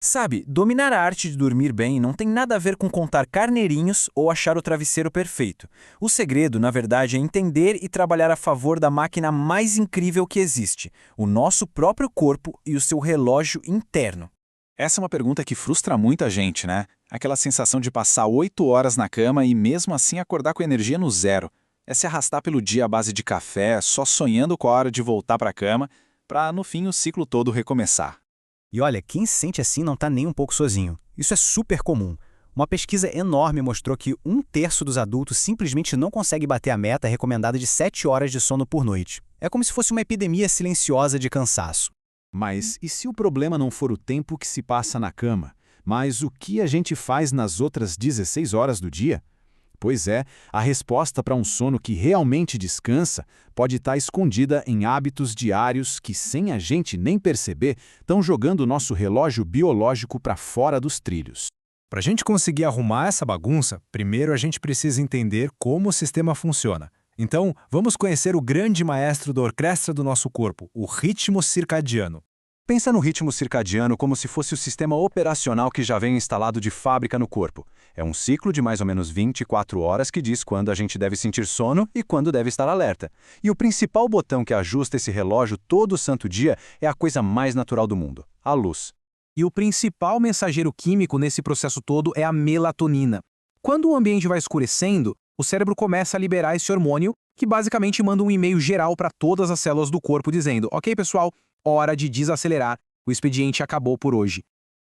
Sabe, dominar a arte de dormir bem não tem nada a ver com contar carneirinhos ou achar o travesseiro perfeito. O segredo, na verdade, é entender e trabalhar a favor da máquina mais incrível que existe, o nosso próprio corpo e o seu relógio interno. Essa é uma pergunta que frustra muita gente, né? Aquela sensação de passar 8 horas na cama e mesmo assim acordar com energia no zero. É se arrastar pelo dia à base de café, só sonhando com a hora de voltar para a cama, para no fim o ciclo todo recomeçar. E olha, quem se sente assim não está nem um pouco sozinho. Isso é super comum. Uma pesquisa enorme mostrou que 1/3 dos adultos simplesmente não consegue bater a meta recomendada de 7 horas de sono por noite. É como se fosse uma epidemia silenciosa de cansaço. Mas e se o problema não for o tempo que se passa na cama, mas o que a gente faz nas outras 16 horas do dia? Pois é, a resposta para um sono que realmente descansa pode estar escondida em hábitos diários que, sem a gente nem perceber, estão jogando o nosso relógio biológico para fora dos trilhos. Para a gente conseguir arrumar essa bagunça, primeiro a gente precisa entender como o sistema funciona. Então, vamos conhecer o grande maestro da orquestra do nosso corpo, o ritmo circadiano. Pensa no ritmo circadiano como se fosse o sistema operacional que já vem instalado de fábrica no corpo. É um ciclo de mais ou menos 24 horas que diz quando a gente deve sentir sono e quando deve estar alerta. E o principal botão que ajusta esse relógio todo santo dia é a coisa mais natural do mundo, a luz. E o principal mensageiro químico nesse processo todo é a melatonina. Quando o ambiente vai escurecendo, o cérebro começa a liberar esse hormônio, que basicamente manda um e-mail geral para todas as células do corpo dizendo: ok, pessoal, hora de desacelerar, o expediente acabou por hoje.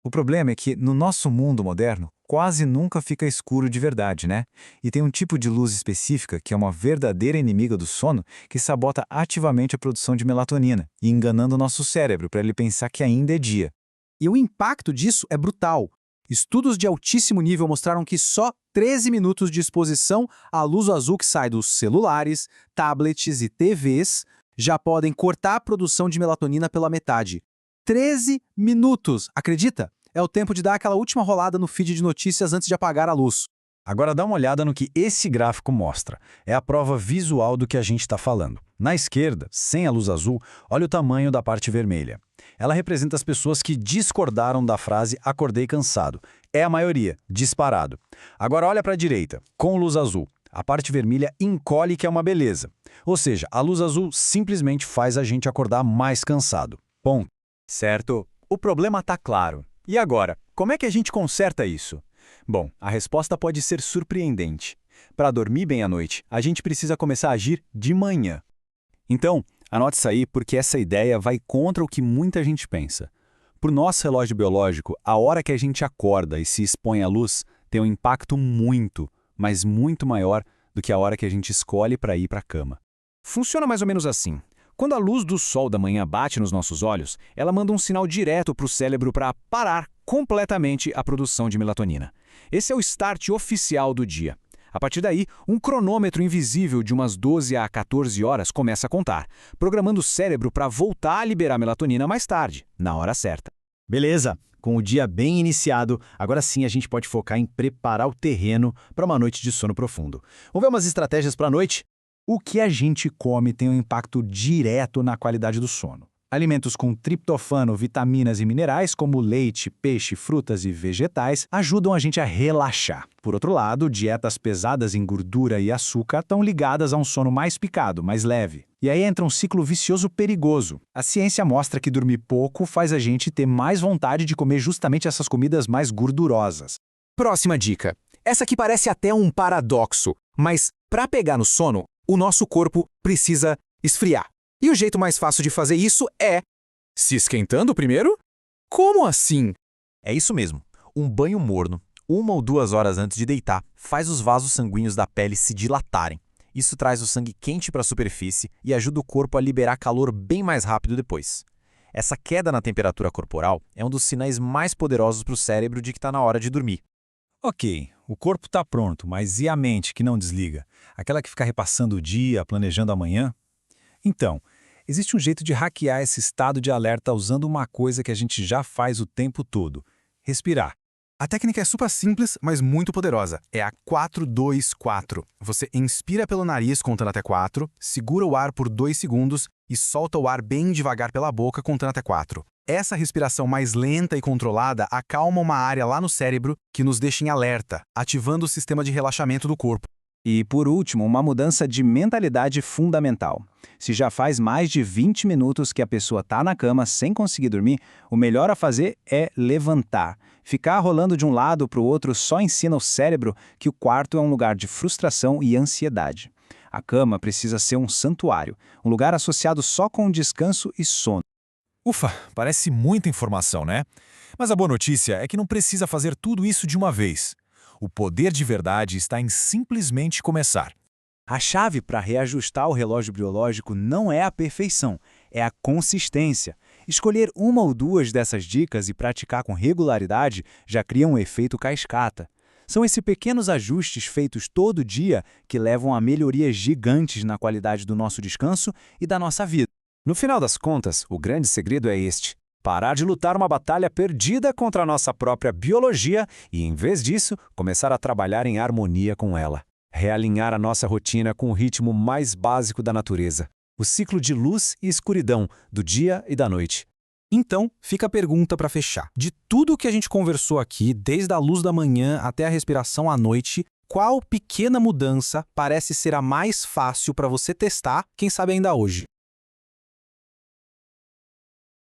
O problema é que, no nosso mundo moderno, quase nunca fica escuro de verdade, né? E tem um tipo de luz específica que é uma verdadeira inimiga do sono que sabota ativamente a produção de melatonina, e enganando o nosso cérebro para ele pensar que ainda é dia. E o impacto disso é brutal. Estudos de altíssimo nível mostraram que só 13 minutos de exposição à luz azul que sai dos celulares, tablets e TVs já podem cortar a produção de melatonina pela metade. 13 minutos, acredita? É o tempo de dar aquela última rolada no feed de notícias antes de apagar a luz. Agora dá uma olhada no que esse gráfico mostra. É a prova visual do que a gente está falando. Na esquerda, sem a luz azul, olha o tamanho da parte vermelha. Ela representa as pessoas que discordaram da frase "acordei cansado". É a maioria, disparado. Agora olha para a direita, com luz azul. A parte vermelha encolhe, que é uma beleza. Ou seja, a luz azul simplesmente faz a gente acordar mais cansado. Ponto. Certo, o problema está claro. E agora, como é que a gente conserta isso? Bom, a resposta pode ser surpreendente. Para dormir bem à noite, a gente precisa começar a agir de manhã. Então, anote isso aí porque essa ideia vai contra o que muita gente pensa. Para o nosso relógio biológico, a hora que a gente acorda e se expõe à luz tem um impacto muito, mas muito maior do que a hora que a gente escolhe para ir para a cama. Funciona mais ou menos assim. Quando a luz do sol da manhã bate nos nossos olhos, ela manda um sinal direto para o cérebro para parar completamente a produção de melatonina. Esse é o start oficial do dia. A partir daí, um cronômetro invisível de umas 12 a 14 horas começa a contar, programando o cérebro para voltar a liberar melatonina mais tarde, na hora certa. Beleza, com o dia bem iniciado, agora sim a gente pode focar em preparar o terreno para uma noite de sono profundo. Vamos ver umas estratégias para a noite? O que a gente come tem um impacto direto na qualidade do sono. Alimentos com triptofano, vitaminas e minerais, como leite, peixe, frutas e vegetais, ajudam a gente a relaxar. Por outro lado, dietas pesadas em gordura e açúcar estão ligadas a um sono mais picado, mais leve. E aí entra um ciclo vicioso perigoso. A ciência mostra que dormir pouco faz a gente ter mais vontade de comer justamente essas comidas mais gordurosas. Próxima dica. Essa aqui parece até um paradoxo, mas para pegar no sono, o nosso corpo precisa esfriar. E o jeito mais fácil de fazer isso é se esquentando primeiro? Como assim? É isso mesmo. Um banho morno, 1 ou 2 horas antes de deitar, faz os vasos sanguíneos da pele se dilatarem. Isso traz o sangue quente para a superfície e ajuda o corpo a liberar calor bem mais rápido depois. Essa queda na temperatura corporal é um dos sinais mais poderosos para o cérebro de que está na hora de dormir. Ok, o corpo está pronto, mas e a mente que não desliga? Aquela que fica repassando o dia, planejando amanhã? Então, existe um jeito de hackear esse estado de alerta usando uma coisa que a gente já faz o tempo todo: respirar. A técnica é super simples, mas muito poderosa. É a 4-2-4. Você inspira pelo nariz contando até 4, segura o ar por 2 segundos e solta o ar bem devagar pela boca contando até 4. Essa respiração mais lenta e controlada acalma uma área lá no cérebro que nos deixa em alerta, ativando o sistema de relaxamento do corpo. E, por último, uma mudança de mentalidade fundamental. Se já faz mais de 20 minutos que a pessoa está na cama sem conseguir dormir, o melhor a fazer é levantar. Ficar rolando de um lado para o outro só ensina o cérebro que o quarto é um lugar de frustração e ansiedade. A cama precisa ser um santuário, um lugar associado só com descanso e sono. Ufa, parece muita informação, né? Mas a boa notícia é que não precisa fazer tudo isso de uma vez. O poder de verdade está em simplesmente começar. A chave para reajustar o relógio biológico não é a perfeição, é a consistência. Escolher uma ou duas dessas dicas e praticar com regularidade já cria um efeito cascata. São esses pequenos ajustes feitos todo dia que levam a melhorias gigantes na qualidade do nosso descanso e da nossa vida. No final das contas, o grande segredo é este: parar de lutar uma batalha perdida contra a nossa própria biologia e, em vez disso, começar a trabalhar em harmonia com ela. Realinhar a nossa rotina com o ritmo mais básico da natureza, o ciclo de luz e escuridão, do dia e da noite. Então, fica a pergunta para fechar. De tudo o que a gente conversou aqui, desde a luz da manhã até a respiração à noite, qual pequena mudança parece ser a mais fácil para você testar, quem sabe ainda hoje?